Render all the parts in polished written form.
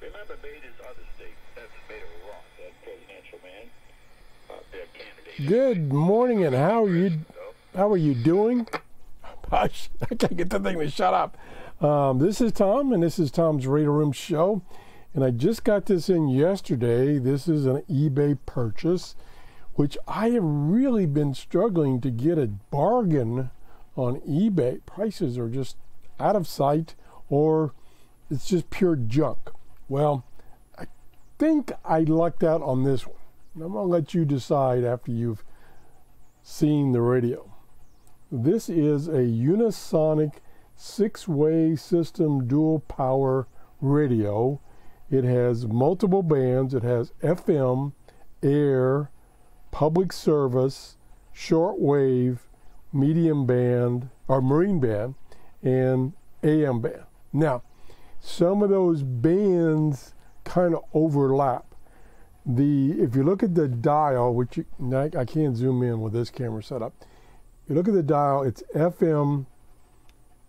Remember, Beta's other state. That's Beta Rock, that presidential man. Their candidate. Good morning, and how are you doing? Gosh, I can't get the thing to shut up. This is Tom, and this is Tom's Radio Room Show. And I just got this in yesterday. This is an eBay purchase, which I have really been struggling to get a bargain on eBay. Prices are just out of sight, or it's just pure junk. Well, I think I lucked out on this one. I'm going to let you decide after you've seen the radio. This is a Unisonic 6-way system dual power radio. It has multiple bands. It has FM, air, public service, shortwave, medium band, or marine band, and AM band. Now, some of those bands kind of overlap. If you look at the dial, which I can't zoom in with this camera setup. If you look at the dial, it's FM,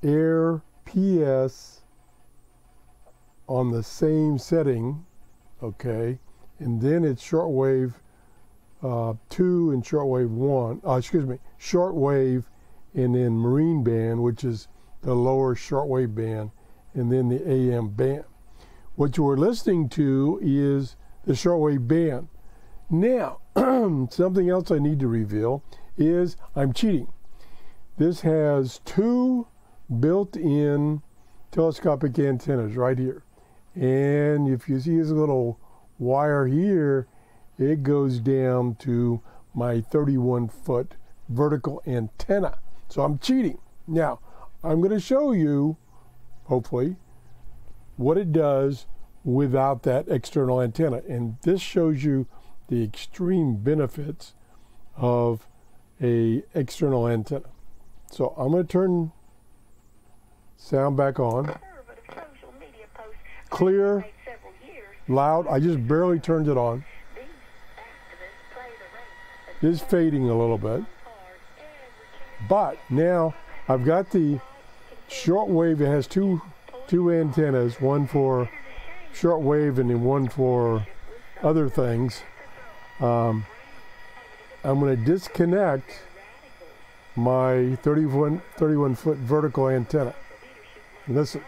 air, PS on the same setting, okay, and then it's shortwave 2 and shortwave 1. Shortwave, and then marine band, which is the lower shortwave band, and then the AM band. What you are listening to is the shortwave band. Now, something else I need to reveal is I'm cheating. This has 2 built-in telescopic antennas right here. And if you see this little wire here, it goes down to my 31-foot vertical antenna. So I'm cheating. Now, I'm going to show you, hopefully, what it does without that external antenna. And this shows you the extreme benefits of a external antenna. So I'm going to turn sound back on. Clear, loud. I just barely turned it on. It's fading a little bit. But now I've got the shortwave. It has two antennas, one for shortwave and then one for other things. I'm going to disconnect my 31-foot vertical antenna. Listen.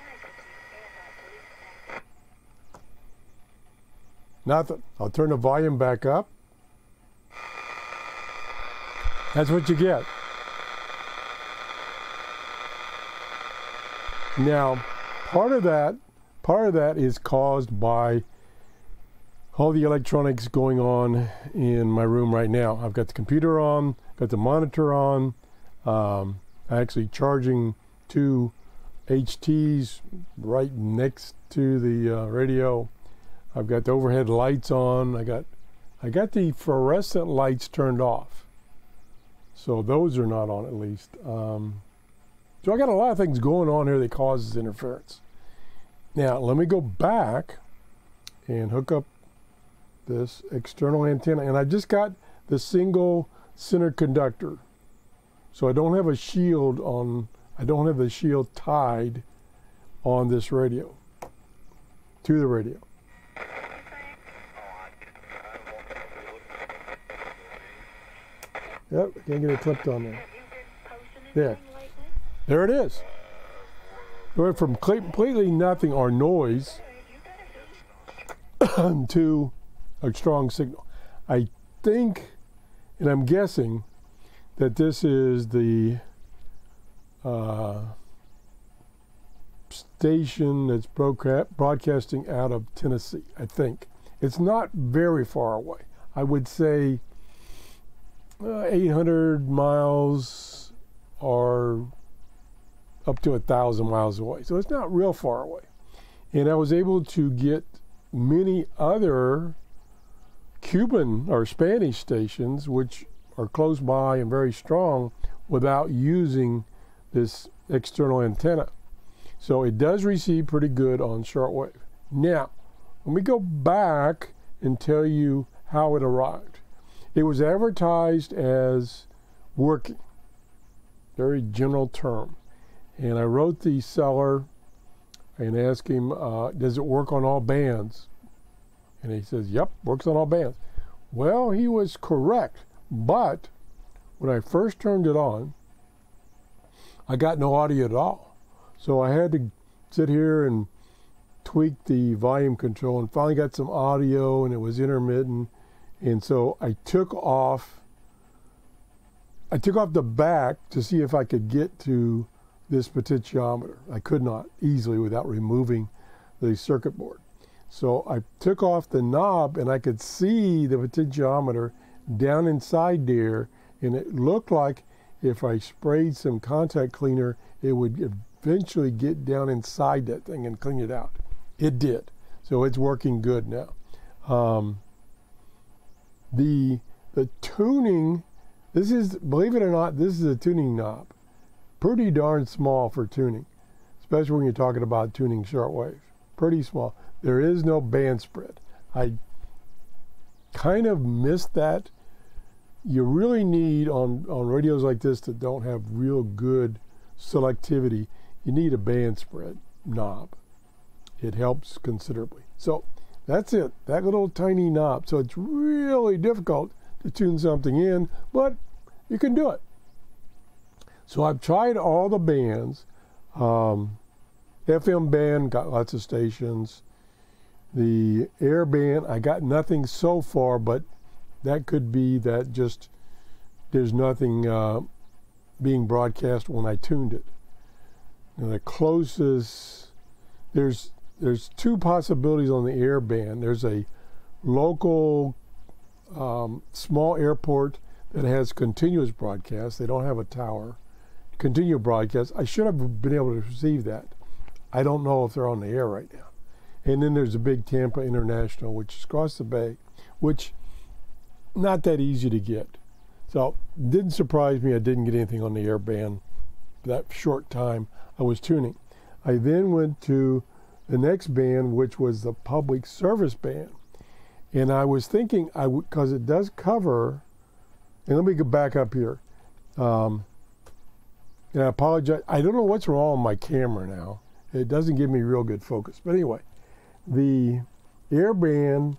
Nothing. I'll turn the volume back up. That's what you get. Now, part of that is caused by all the electronics going on in my room right now. I've got the computer on, got the monitor on, actually charging 2 HTs right next to the radio. I've got the overhead lights on. I got the fluorescent lights turned off, so those are not on at least. So I got a lot of things going on here that causes interference. Now let me go back and hook up this external antenna, and I just got the single center conductor, so I don't have a shield on. I don't have the shield tied on this radio to the radio. Yep, can't get it clipped on there. There it is. It went from completely nothing or noise to a strong signal. I think, and I'm guessing, that this is the station that's broadcasting out of Tennessee, I think. It's not very far away. I would say 800 miles or up to 1,000 miles away. So it's not real far away. And I was able to get many other Cuban or Spanish stations, which are close by and very strong, without using this external antenna. So it does receive pretty good on shortwave. Now, let me go back and tell you how it arrived. It was advertised as working, very general term. And I wrote the seller, and asked him, does it work on all bands? And he says, yep, works on all bands. Well, he was correct, but when I first turned it on, I got no audio at all. So I had to sit here and tweak the volume control and finally got some audio, and it was intermittent. And so I took off the back to see if I could get to this potentiometer. I could not easily without removing the circuit board. So I took off the knob and I could see the potentiometer down inside there, and it looked like if I sprayed some contact cleaner, it would eventually get down inside that thing and clean it out. It did. So it's working good now. The tuning, this is, believe it or not, this is a tuning knob. Pretty darn small for tuning, especially when you're talking about tuning shortwave. Pretty small. There is no band spread. I kind of missed that. You really need, on radios like this that don't have real good selectivity, you need a band spread knob. It helps considerably. So that's it, that little tiny knob. So it's really difficult to tune something in, but you can do it. So I've tried all the bands. FM band, got lots of stations. The air band, I got nothing so far, but that could be that just there's nothing being broadcast when I tuned it. And the closest, there's two possibilities on the air band. There's a local small airport that has continuous broadcast. They don't have a tower. Continuous broadcast. I should have been able to receive that. I don't know if they're on the air right now. And then there's a big Tampa International, which is across the bay, which not that easy to get. So it didn't surprise me I didn't get anything on the air band that short time I was tuning. I then went to the next band, which was the public service band. And I was thinking, because it does cover, and let me go back up here. And I apologize. I don't know what's wrong with my camera now. It doesn't give me real good focus. But anyway, the air band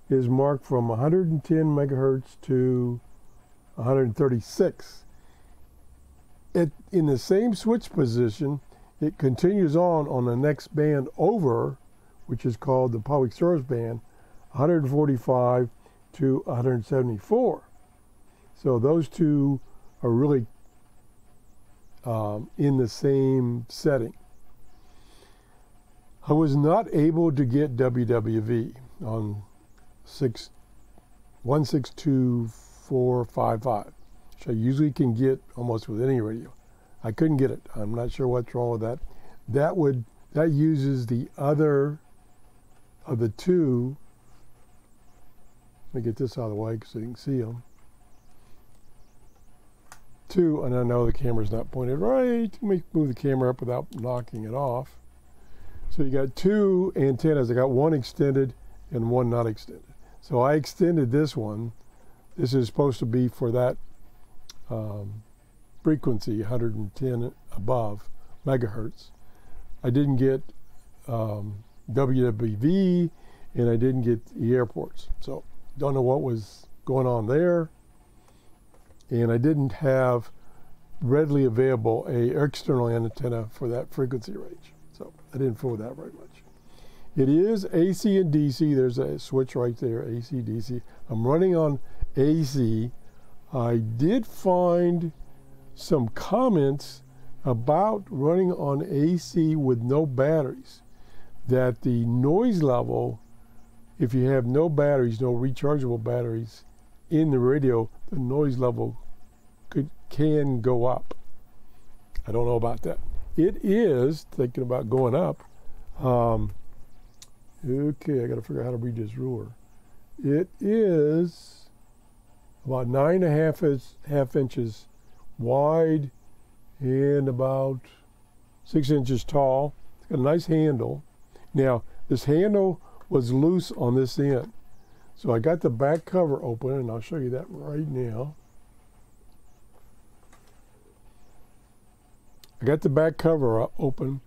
is marked from 110 megahertz to 136. In the same switch position, it continues on the next band over, which is called the public service band, 145 to 174. So those two are really in the same setting. I was not able to get WWV on 162.455, which I usually can get almost with any radio. I couldn't get it. I'm not sure what's wrong with that. That uses the other of the two. Let me get this out of the way so you can see them. Two, and I know the camera's not pointed right. Let me move the camera up without knocking it off. So you got two antennas. I got one extended and one not extended. So I extended this one. This is supposed to be for that frequency, 110 above megahertz. I didn't get WWV, and I didn't get the airports. So don't know what was going on there. And I didn't have readily available an external antenna for that frequency range. So I didn't fool with that very much. It is AC and DC. There's a switch right there, AC, DC. I'm running on AC. I did find some comments about running on AC with no batteries, that the noise level, if you have no batteries, no rechargeable batteries in the radio, the noise level can go up. I don't know about that. It is, thinking about going up, okay, I got to figure out how to read this ruler. It is about 9.5 inches wide and about 6 inches tall. It's got a nice handle. Now, this handle was loose on this end. So I got the back cover open, and I'll show you that right now. I got the back cover open.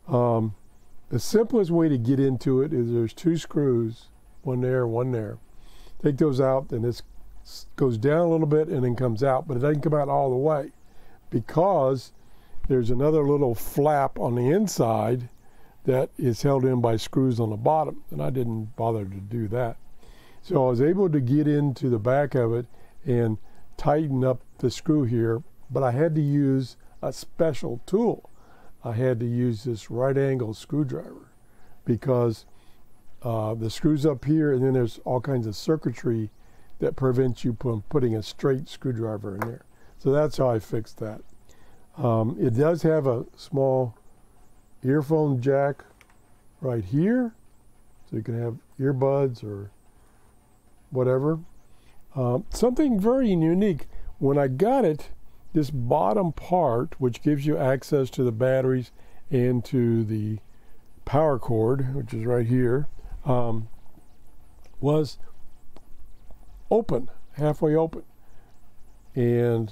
The The simplest way to get into it is there's 2 screws, one there, one there. Take those out, and this goes down a little bit and then comes out, but it doesn't come out all the way because there's another little flap on the inside that is held in by screws on the bottom, and I didn't bother to do that. So I was able to get into the back of it and tighten up the screw here, but I had to use a special tool. I had to use this right angle screwdriver because the screws up here, and then there's all kinds of circuitry that prevents you from putting a straight screwdriver in there. So that's how I fixed that. It does have a small earphone jack right here, so you can have earbuds or whatever. Something very unique. When I got it, this bottom part, which gives you access to the batteries and to the power cord, which is right here, was open, halfway open. And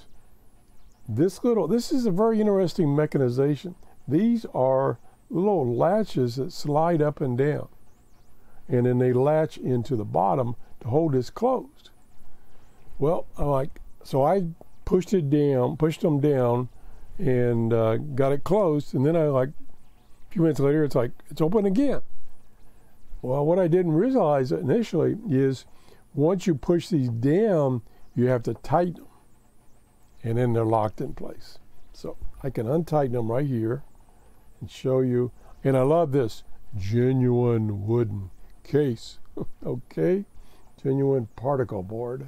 this is a very interesting mechanization. These are little latches that slide up and down, and then they latch into the bottom to hold this closed. Well, so I pushed them down, and got it closed, and then a few minutes later, it's open again. Well, what I didn't realize initially is once you push these down, you have to tighten them, and then they're locked in place. So I can untighten them right here and show you. And I love this genuine wooden case. Okay, genuine particle board.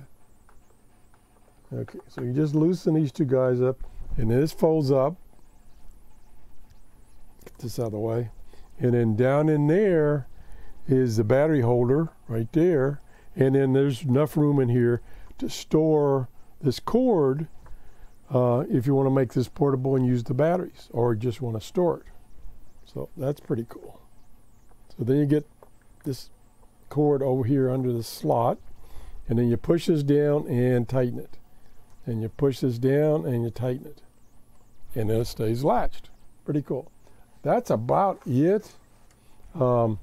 Okay, so you just loosen these 2 guys up, and then this folds up. Get this out of the way. And then down in there is the battery holder right there. And then there's enough room in here to store this cord if you want to make this portable and use the batteries, or just want to store it. So that's pretty cool. So then you get this cord over here under the slot, and then you push this down and tighten it. And you push this down and you tighten it. And then it stays latched. Pretty cool. That's about it. I'm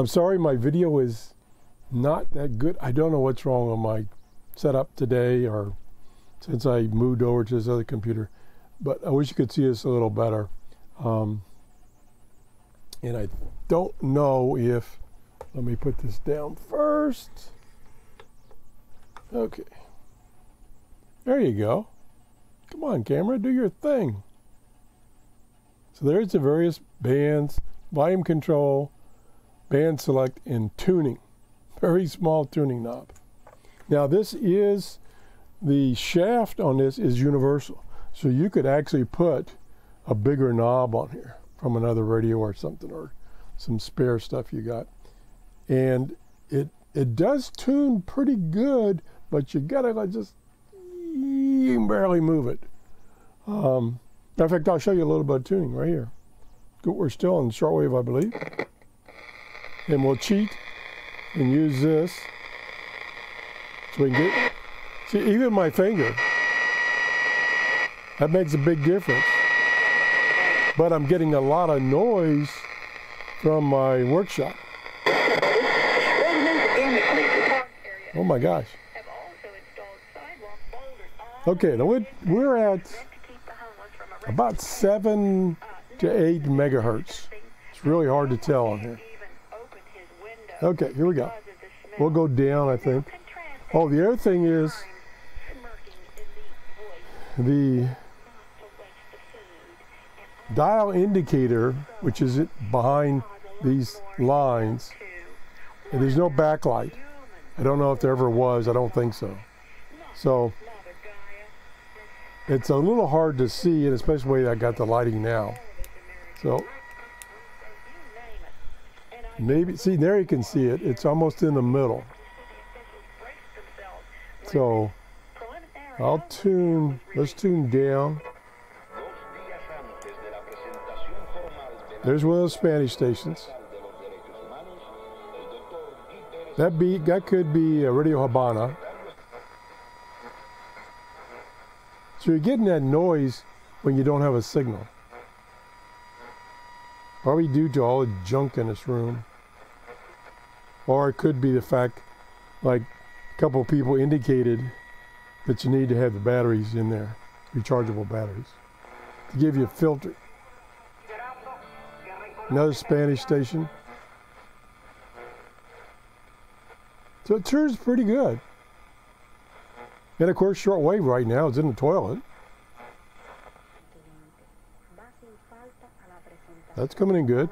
sorry my video is not that good. I don't know what's wrong on my setup today or since I moved over to this other computer. But I wish you could see this a little better. And I don't know if, let me put this down first. Okay. There you go. Come on, camera, do your thing. So there's the various bands, volume control, band select, and tuning. Very small tuning knob. Now this is, the shaft on this is universal. So you could actually put a bigger knob on here from another radio or something, or some spare stuff you got. And it does tune pretty good, but you gotta you can barely move it. In fact, I'll show you a little bit of tuning right here. We're still in shortwave, I believe. And we'll cheat and use this so we can get, see, even my finger, that makes a big difference. But I'm getting a lot of noise from my workshop. Oh my gosh. Okay, now we're at about 7 to 8 megahertz. It's really hard to tell on here. Okay, here we go. We'll go down, I think. Oh, the other thing is the dial indicator, which is behind these lines, and there's no backlight. I don't know if there ever was. I don't think so. So it's a little hard to see, and especially the way I got the lighting now. So maybe, see, there you can see it. It's almost in the middle. So I'll tune, let's tune down. There's one of those Spanish stations. That could be a Radio Habana. So you're getting that noise when you don't have a signal. Probably due to all the junk in this room. Or it could be the fact, like a couple of people indicated, that you need to have the batteries in there, rechargeable batteries, to give you a filter. Another Spanish station. So it turns pretty good. And of course, shortwave right now is in the toilet. That's coming in good.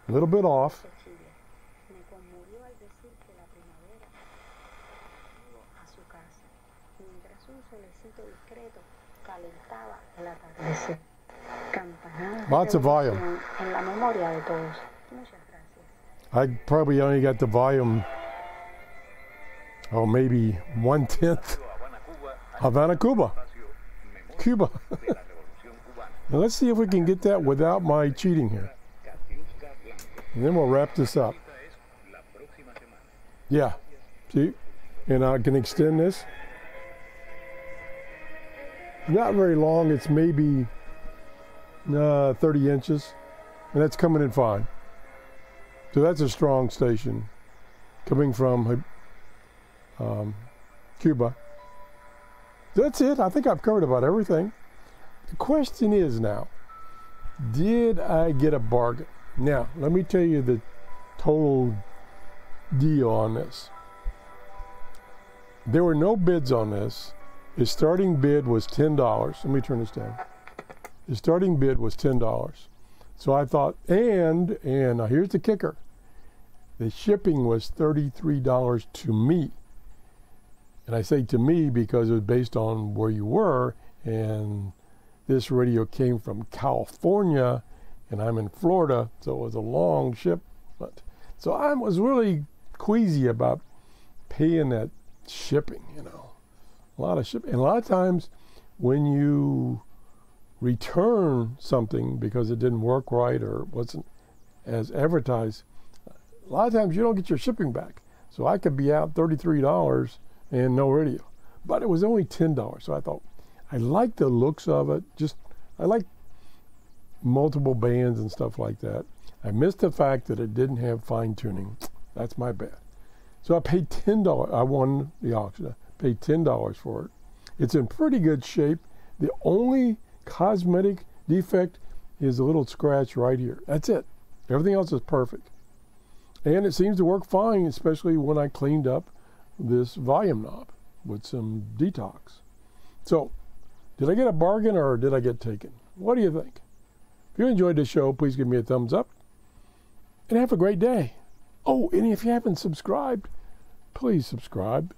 A little bit off. Lots of volume. I probably only got the volume, maybe 1/10. Havana, Cuba. Cuba. Now let's see if we can get that without my cheating here. And then we'll wrap this up. Yeah. See? And I can extend this. Not very long. It's maybe 30 inches. And that's coming in fine. So that's a strong station coming from Cuba. That's it. I think I've covered about everything. The question is now, did I get a bargain? Now, let me tell you the total deal on this. There were no bids on this. His starting bid was $10. Let me turn this down. His starting bid was $10. So I thought, and now here's the kicker. The shipping was $33 to me. And I say to me because it was based on where you were, and this radio came from California, and I'm in Florida, so it was a long shipment. So I was really queasy about paying that shipping, you know. A lot of shipping. And a lot of times when you return something because it didn't work right or wasn't as advertised, a lot of times you don't get your shipping back. So I could be out $33 and no radio. But it was only $10. So I thought, I like the looks of it. I like multiple bands and stuff like that. I missed the fact that it didn't have fine tuning. That's my bad. So I paid $10. I won the auction. I paid $10 for it. It's in pretty good shape. The only cosmetic defect is a little scratch right here. That's it. Everything else is perfect. And it seems to work fine, especially when I cleaned up this volume knob with some detox. So, did I get a bargain or did I get taken? What do you think? If you enjoyed this show, please give me a thumbs up. And have a great day. Oh, and if you haven't subscribed, please subscribe.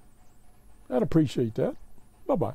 I'd appreciate that. Bye-bye.